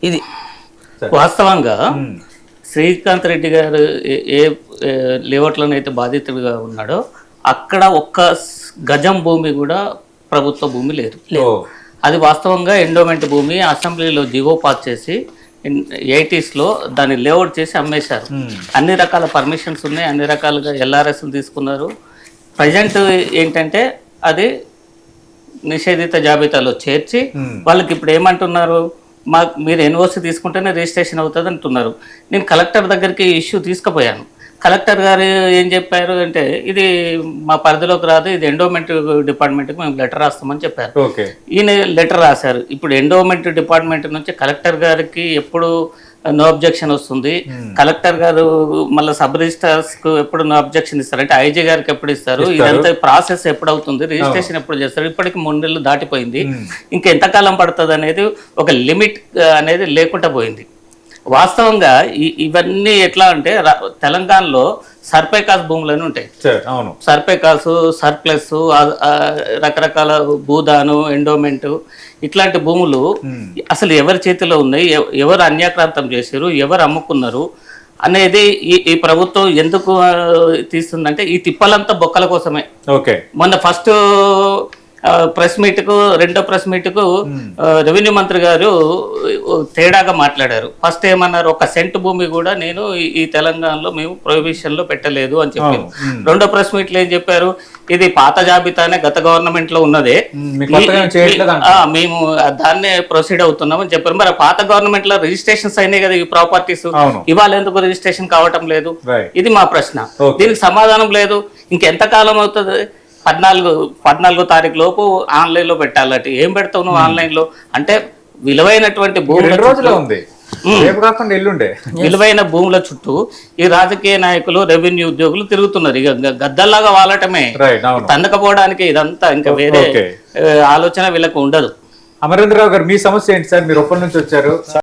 ఇది వాస్తవంగా శ్రీకాంత్ రెడ్డి గారు ఏ లేఅవుట్లోనైతే బాధితుడిగా ఉన్నాడో అక్కడ ఒక్క గజం భూమి కూడా ప్రభుత్వ భూమి లేదు. అది వాస్తవంగా ఎండోమెంట్ భూమి. అసెంబ్లీలో జివో పాస్ చేసి 80s దాన్ని లేఅవుట్ చేసి అమ్మేశారు. అన్ని రకాల పర్మిషన్స్ ఉన్నాయి, అన్ని రకాలుగా ఎల్ఆర్ఎస్లు తీసుకున్నారు. ప్రజెంట్ ఏంటంటే అది నిషేధిత జాబితాలో చేర్చి వాళ్ళకి ఇప్పుడు ఏమంటున్నారు, మీరు ఎన్ఓసి తీసుకుంటేనే రిజిస్ట్రేషన్ అవుతుంది అంటున్నారు. నేను కలెక్టర్ దగ్గరికి ఇష్యూ తీసుకుపోయాను. కలెక్టర్ గారు ఏం చెప్పారు అంటే ఇది మా పరిధిలోకి రాదు, ఇది ఎండోమెంట్ డిపార్ట్మెంట్కి మేము లెటర్ రాస్తామని చెప్పారు. ఈయన లెటర్ రాశారు. ఇప్పుడు ఎండోమెంట్ డిపార్ట్మెంట్ నుంచి కలెక్టర్ గారికి ఎప్పుడు నో అబ్జెక్షన్ వస్తుంది, కలెక్టర్ గారు మళ్ళీ సబ్ రిజిస్ట్రార్స్కు ఎప్పుడు నో అబ్జెక్షన్ ఇస్తారు అంటే ఐజీ గారికి ఎప్పుడు ఇస్తారు, ఇదంతా ప్రాసెస్ ఎప్పుడు అవుతుంది, రిజిస్ట్రేషన్ ఎప్పుడు చేస్తారు, ఇప్పటికి 3 నెలలు దాటిపోయింది, ఇంకెంతకాలం పడుతుంది అనేది ఒక లిమిట్ అనేది లేకుండా పోయింది. వాస్తవంగా ఇవన్నీ ఎట్లా అంటే తెలంగాణలో సర్పేకాస్ భూములని ఉంటాయి. సర్పేకాసు, సర్ప్లస్, రకరకాల భూదాను, ఎండోమెంట్ ఇట్లాంటి భూములు అసలు ఎవరి చేతిలో ఉన్నాయి, ఎవరు అన్యాక్రాంతం చేశారు, ఎవరు అమ్ముకున్నారు అనేది ఈ ప్రభుత్వం ఎందుకు తీస్తుందంటే ఈ తిప్పలంతా బొక్కల కోసమే. మొన్న ఫస్ట్ ప్రెస్ మీట్కు, రెండో ప్రెస్ మీట్కు రెవెన్యూ మంత్రి గారు తేడాగా మాట్లాడారు. ఫస్ట్ ఏమన్నారు, 1 సెంట్ భూమి కూడా నేను ఈ తెలంగాణలో మేము ప్రొహిబిషన్ లో పెట్టలేదు అని చెప్పారు. రెండో ప్రెస్ మీట్లో ఏం చెప్పారు, ఇది పాత జాబితానే గత గవర్నమెంట్ లో ఉన్నదే, మేము దాన్నే ప్రొసీడ్ అవుతున్నాం అని చెప్పారు. మరి పాత గవర్నమెంట్ లో రిజిస్ట్రేషన్స్ అయినాయి కదా ఈ ప్రాపర్టీస్, ఇవాళ ఎందుకు రిజిస్ట్రేషన్ కావటం లేదు? ఇది మా ప్రశ్న. దీనికి సమాధానం లేదు. ఇంకెంతకాలం అవుతుంది? 14 తారీఖు లోపు ఆన్లైన్ లో పెట్టాలట. ఏం పెడతావు నువ్వు ఆన్లైన్ లో? అంటే విలువైనటువంటి విలువైన భూముల చుట్టూ ఈ రాజకీయ నాయకులు, రెవెన్యూ ఉద్యోగులు తిరుగుతున్నారు. ఇక గద్దల్లాగా వాలటమే, తందకపోవడానికి ఇదంతా. ఇంకా వేరే ఆలోచన వీళ్ళకు ఉండదు. అమరేంద్రరావు గారు, మీ సమస్య ఏంటి సార్? మీరు ఒప్పటి నుంచి వచ్చారు.